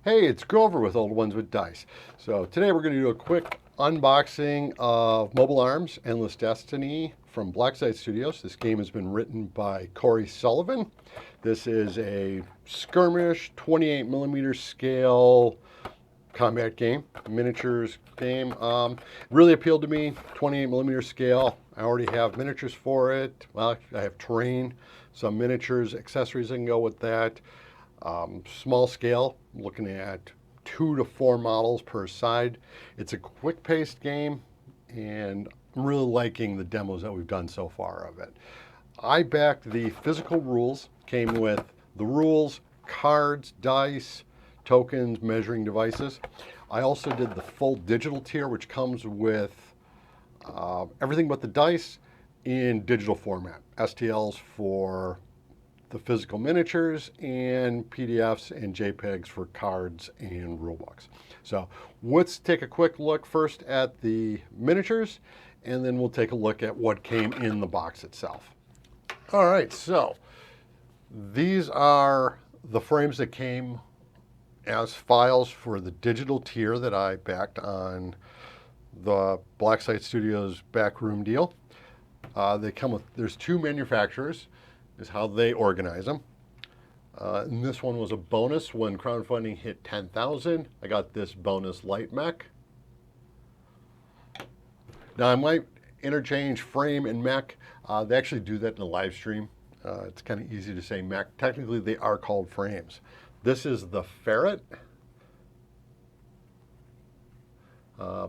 Hey, it's Grover with Old Ones with Dice. So today we're going to do a quick unboxing of Mobile Arms Endless Destiny from Blacksite Studios. This game has been written by Corey Sullivan. This is a skirmish 28mm scale combat game, miniatures game. Really appealed to me, 28mm scale. I already have miniatures for it. Well, I have terrain, some miniatures, accessories that can go with that. Small scale, looking at 2 to 4 models per side. It's a quick-paced game, and I'm really liking the demos that we've done so far of it. I backed the physical rules, came with the rules, cards, dice, tokens, measuring devices. I also did the full digital tier, which comes with everything but the dice in digital format. STLs for the physical miniatures and PDFs and JPEGs for cards and rulebooks. So let's take a quick look first at the miniatures, and then we'll take a look at what came in the box itself. All right, so these are the frames that came as files for the digital tier that I backed on the Blacksite Studios Backroom deal. They come with, there's 2 manufacturers, is how they organize them. And this one was a bonus when crowdfunding hit 10,000. I got this bonus light mech. Now I might interchange frame and mech. They actually do that in the live stream. It's kind of easy to say mech. Technically they are called frames. This is the ferret.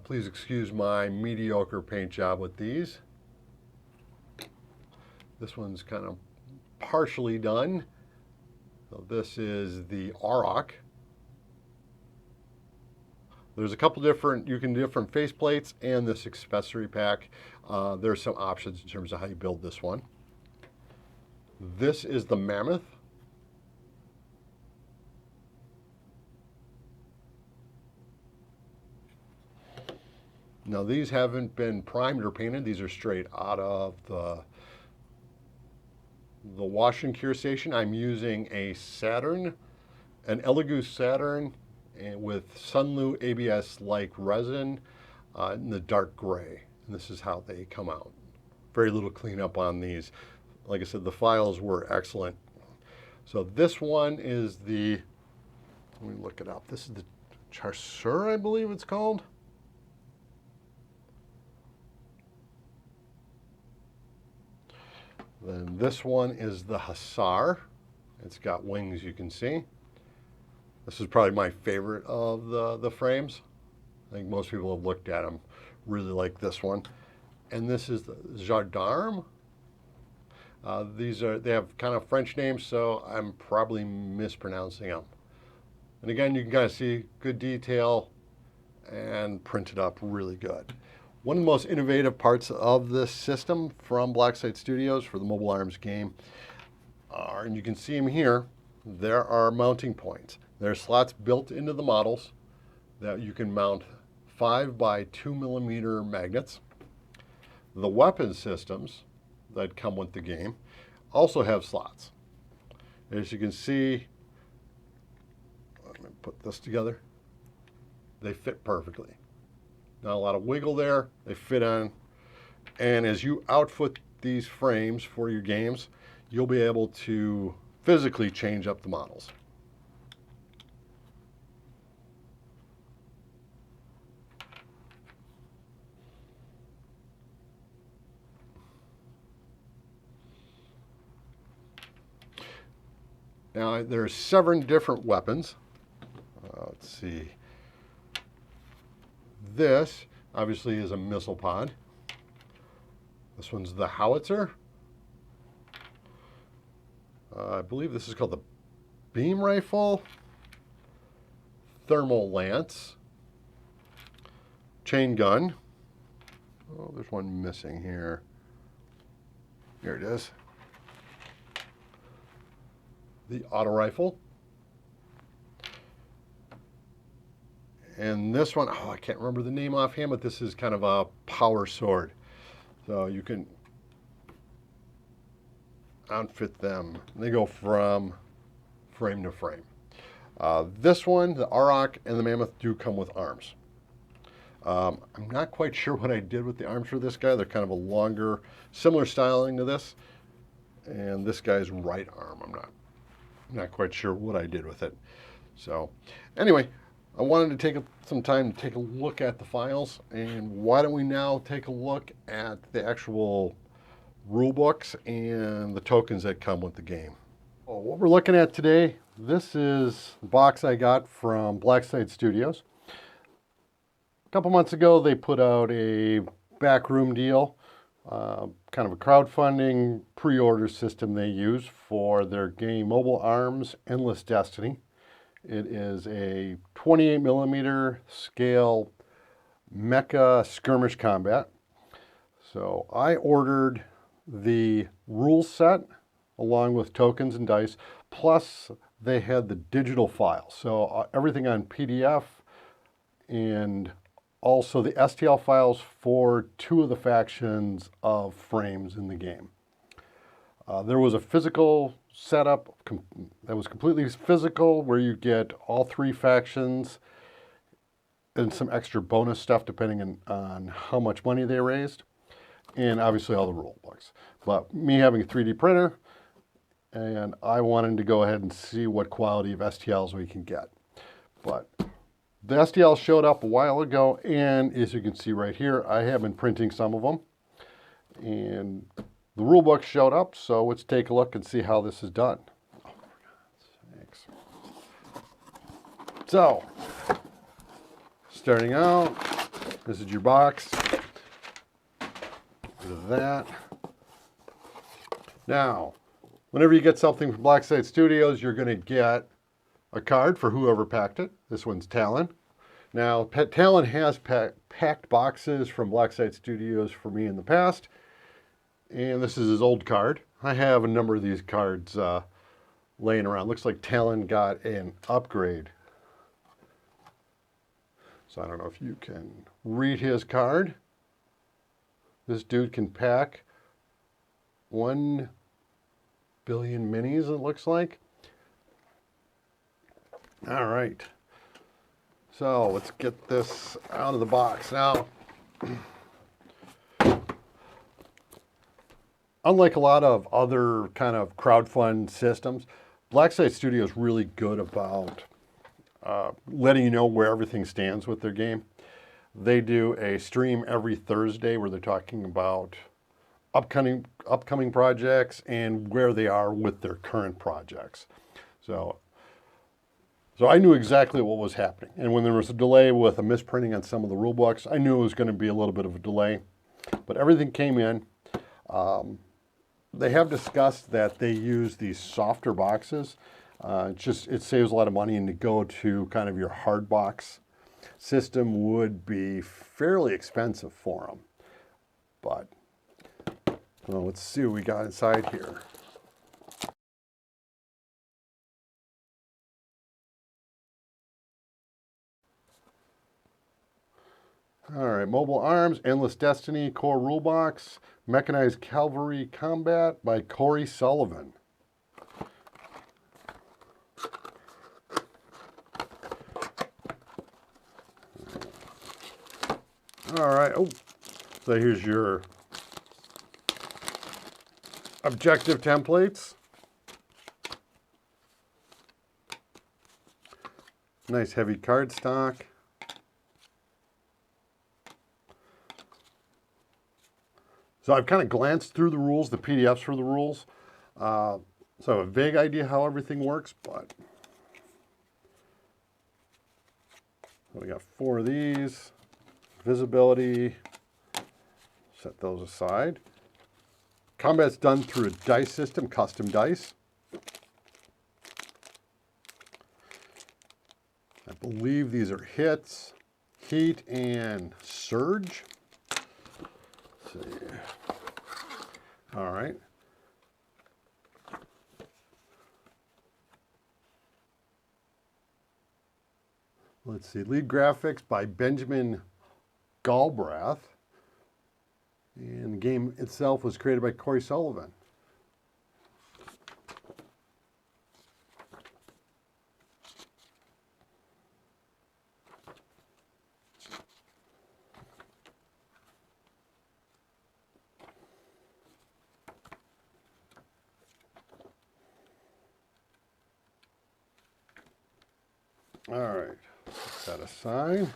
Please excuse my mediocre paint job with these. This one's kind of partially done. So this is the Auroch. There's a couple different, you can do different faceplates and this accessory pack. There's some options in terms of how you build this one. This is the Mammoth. Now these haven't been primed or painted. These are straight out of the wash and cure station. I'm using a Saturn, an Elegoo Saturn with Sunlu ABS-like resin in the dark gray. And this is how they come out. Very little cleanup on these. Like I said, the files were excellent. So this one is the, let me look it up. This is the Chasseur, I believe it's called. Then this one is the Hussar. It's got wings, you can see. This is probably my favorite of the frames. I think most people have looked at them, really like this one. And this is the Gendarme. They have kind of French names, so I'm probably mispronouncing them. And again, you can kind of see good detail and printed up really good. One of the most innovative parts of this system from Blacksite Studios for the Mobile Arms game are, and you can see them here, there are mounting points. There are slots built into the models that you can mount 5 by 2mm magnets. The weapon systems that come with the game also have slots. As you can see, let me put this together, they fit perfectly. Not a lot of wiggle there, they fit on. And as you outfit these frames for your games, you'll be able to physically change up the models. Now there's 7 different weapons. Let's see. This, obviously, is a missile pod. This one's the howitzer. I believe this is called the beam rifle. Thermal lance. Chain gun. Oh, there's one missing here. Here it is. The auto rifle. And this one, oh, I can't remember the name offhand, but this is kind of a power sword. So you can outfit them. They go from frame to frame. This one, the Auroch and the Mammoth, do come with arms. I'm not quite sure what I did with the arms for this guy. They're kind of a longer, similar styling to this. And this guy's right arm, I'm not quite sure what I did with it. So anyway, I wanted to take some time to take a look at the files, and why don't we now take a look at the actual rule books and the tokens that come with the game. Well, what we're looking at today, this is the box I got from Blacksite Studios. A couple months ago, they put out a Backroom deal, kind of a crowdfunding pre-order system they use for their game Mobile Arms Endless Destiny. It is a 28mm scale Mecha Skirmish combat. So I ordered the rule set along with tokens and dice, plus they had the digital file. So everything on PDF, and also the STL files for 2 of the factions of frames in the game. There was a physical setup that was completely physical, where you get all 3 factions and some extra bonus stuff depending on how much money they raised, and obviously all the rule books. But me having a 3D printer, and I wanted to go ahead and see what quality of STLs we can get. But the STL showed up a while ago, and as you can see right here, I have been printing some of them. And the rule book showed up, so let's take a look and see how this is done. Oh, for God's sakes. So, starting out, this is your box. Look at that. Now, whenever you get something from Blacksite Studios, you're going to get a card for whoever packed it. This one's Talon. Now, Talon has packed boxes from Blacksite Studios for me in the past, and this is his old card. I have a number of these cards laying around. Looks like Talon got an upgrade. So I don't know if you can read his card. This dude can pack 1 billion minis, it looks like. All right. So let's get this out of the box. Now, unlike a lot of other kind of crowdfund systems, Blacksite Studio is really good about letting you know where everything stands with their game. They do a stream every Thursday where they're talking about upcoming projects and where they are with their current projects. So I knew exactly what was happening. And when there was a delay with a misprinting on some of the rule books, I knew it was going to be a little bit of a delay. But everything came in. They have discussed that they use these softer boxes. It saves a lot of money, and to go to kind of your hard box system would be fairly expensive for them. But well, let's see what we got inside here. All right, Mobile Arms, Endless Destiny, Core Rule Box, Mechanized Cavalry Combat by Cory Sullivan. All right, oh, so here's your objective templates. Nice heavy cardstock. So I've kind of glanced through the rules, the PDFs for the rules. So I have a vague idea how everything works, but we got 4 of these. Visibility, set those aside. Combat's done through a dice system, custom dice. I believe these are hits, heat, and surge. Let's see. All right. Let's see. Lead graphics by Benjamin Galbraith. And the game itself was created by Cory Sullivan. All right, set that aside.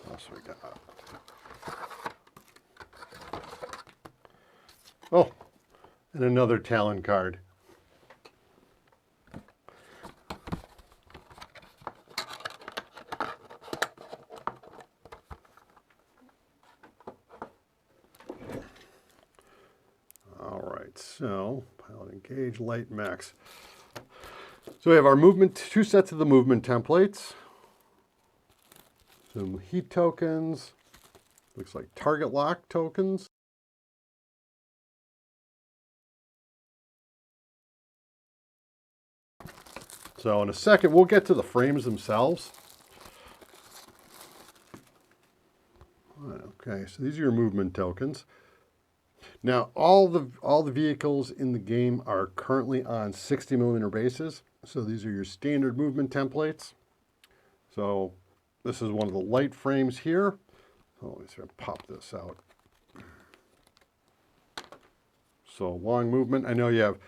What else we got? Oh, and another Talon card. All right, so pilot engage, light max. So we have our movement, 2 sets of the movement templates. Some heat tokens. Looks like target lock tokens. So in a second, we'll get to the frames themselves. Okay, so these are your movement tokens. Now, all the vehicles in the game are currently on 60mm bases. So these are your standard movement templates. So this is one of the light frames here. So let me sort of pop this out. So long movement. I know you have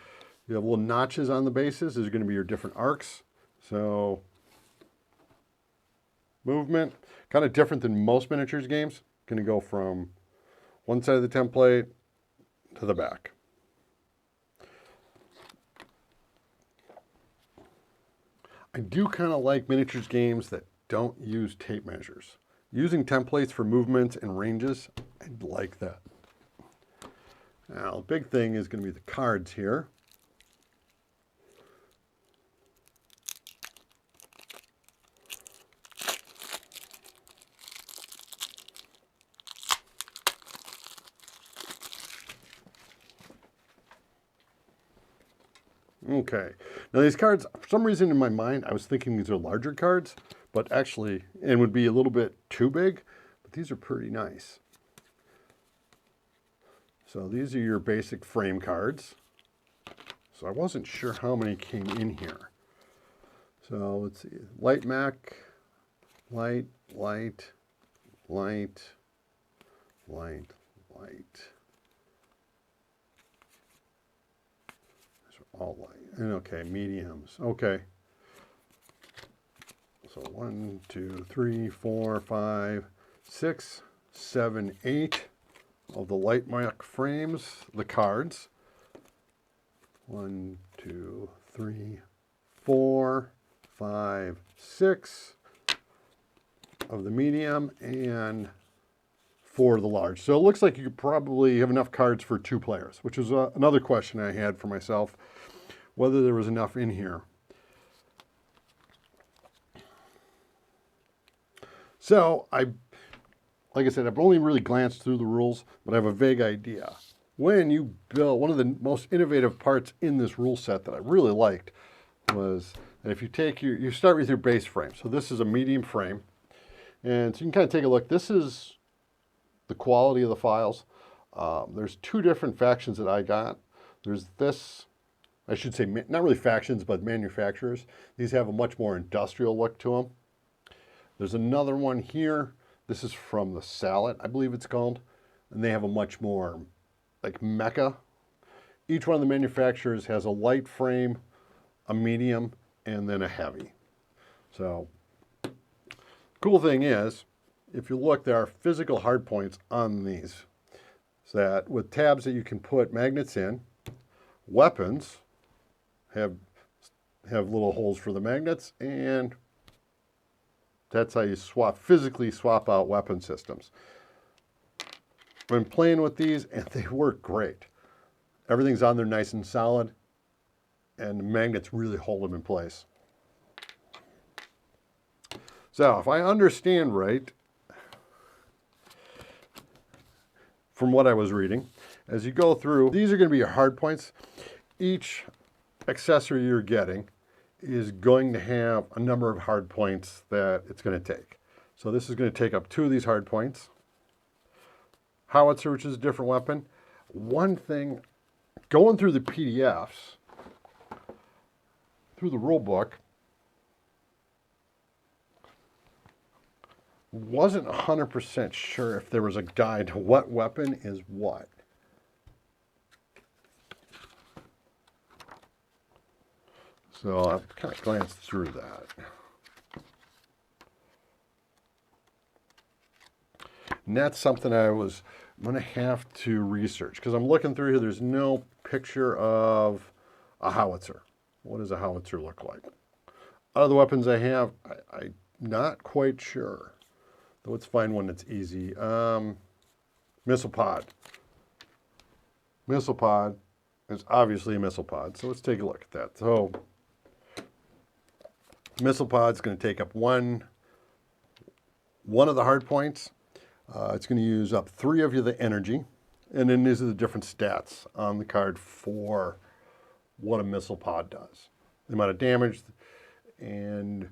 little notches on the bases. These are going to be your different arcs. So movement, kind of different than most miniatures games. Going to go from one side of the template to the back. I do kind of like miniatures games that don't use tape measures. Using templates for movements and ranges, I like that. Now, the big thing is going to be the cards here. Okay, now these cards, for some reason in my mind, I was thinking these are larger cards, but actually, and would be a little bit too big, but these are pretty nice. So these are your basic frame cards. So I wasn't sure how many came in here. So let's see, light mech, light, light, light, light, light. All light. And okay, mediums. Okay. So 1, 2, 3, 4, 5, 6, 7, 8 of the light mech frames, the cards. 1, 2, 3, 4, 5, 6 of the medium, and 4 of the large. So it looks like you could probably have enough cards for 2 players, which is another question I had for myself, whether there was enough in here. So like I said, I've only really glanced through the rules, but I have a vague idea. When you build, one of the most innovative parts in this rule set that I really liked was that if you take you start with your base frame. So this is a medium frame. And so you can kind of take a look. This is the quality of the files. There's 2 different factions that I got. There's this, I should say, not really factions, but manufacturers. These have a much more industrial look to them. There's another one here. This is from the Salad, I believe it's called. And they have a much more like Mecha. Each one of the manufacturers has a light frame, a medium, and then a heavy. So, cool thing is, if you look, there are physical hard points on these. So that with tabs that you can put magnets in, weapons have little holes for the magnets, and that's how you physically swap out weapon systems. I've been playing with these and they work great. Everything's on there nice and solid, and the magnets really hold them in place. So if I understand right, from what I was reading, as you go through, these are going to be your hard points. Each accessory you're getting is going to have a number of hard points that it's going to take. So this is going to take up 2 of these hard points. Howitzer, which is a different weapon. One thing, going through the PDFs, through the rule book, wasn't 100% sure if there was a guide to what weapon is what. So I've kind of glanced through that. And that's something I'm going to have to research, because I'm looking through here. There's no picture of a howitzer. What does a howitzer look like? Out of the weapons I have, I'm not quite sure. Let's find one that's easy. Missile pod. Missile pod is obviously a missile pod, so let's take a look at that. So, missile pod's going to take up one of the hard points. It's going to use up 3 of the energy, and then these are the different stats on the card for what a missile pod does. The amount of damage and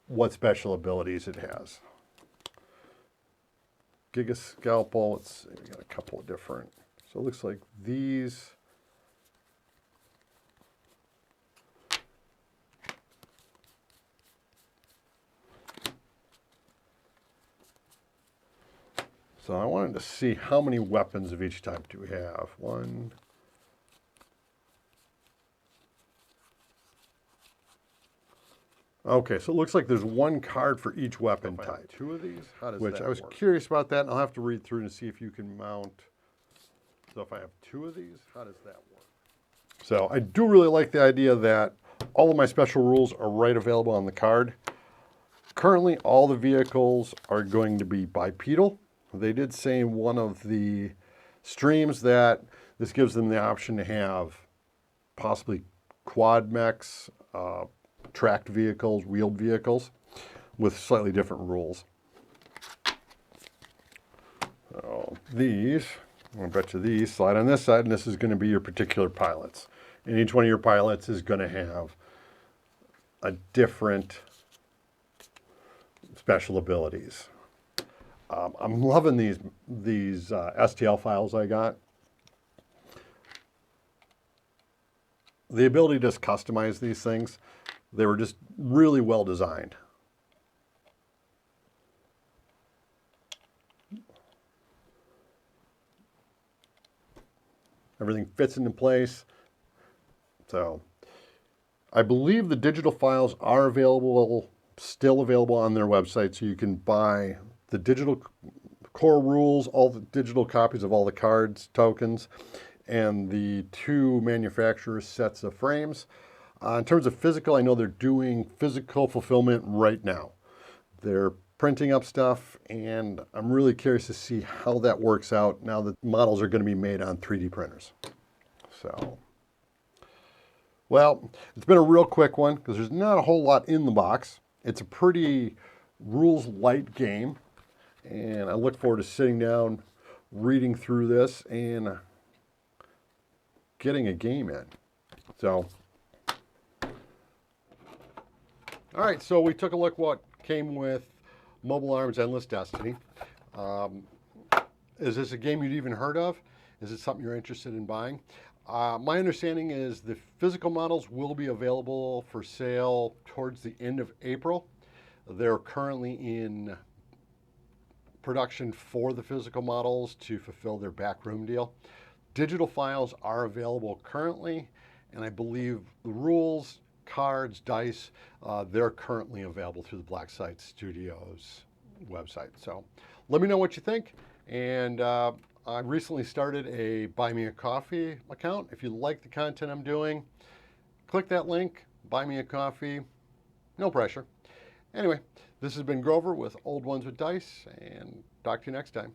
what special abilities it has. Giga Scalpel, let's see, we got a couple of different. So it looks like these. So I wanted to see how many weapons of each type do we have. 1. Okay, so it looks like there's 1 card for each weapon type. 2 of these? How does that work? I was curious about that, and I'll have to read through and see if you can mount. So if I have 2 of these, how does that work? So I do really like the idea that all of my special rules are right available on the card. Currently, all the vehicles are going to be bipedal. They did say in one of the streams that this gives them the option to have possibly quad mechs, tracked vehicles, wheeled vehicles with slightly different rules. So these, I bet you these slide on this side, and this is going to be your particular pilots. And each one of your pilots is going to have a different special abilities. I'm loving these STL files I got. The ability to just customize these things, they were just really well designed. Everything fits into place. So I believe the digital files are still available on their website, so you can buy the digital core rules, all the digital copies of all the cards, tokens, and the 2 manufacturers' sets of frames. In terms of physical, I know they're doing physical fulfillment right now. They're printing up stuff, and I'm really curious to see how that works out now that models are going to be made on 3D printers. So, well, it's been a real quick one because there's not a whole lot in the box. It's a pretty rules light game, and I look forward to sitting down, reading through this, and getting a game in. So, all right, so we took a look what came with Mobile Arms Endless Destiny. Is this a game you'd even heard of? Is it something you're interested in buying? My understanding is the physical models will be available for sale towards the end of April. They're currently in production for the physical models to fulfill their backroom deal. Digital files are available currently, and I believe the rules, cards, dice, they're currently available through the Blacksite Studios website. So let me know what you think. And I recently started a Buy Me a Coffee account. If you like the content I'm doing, click that link, buy me a coffee, no pressure. Anyway, this has been Grover with Old Ones with Dice, and talk to you next time.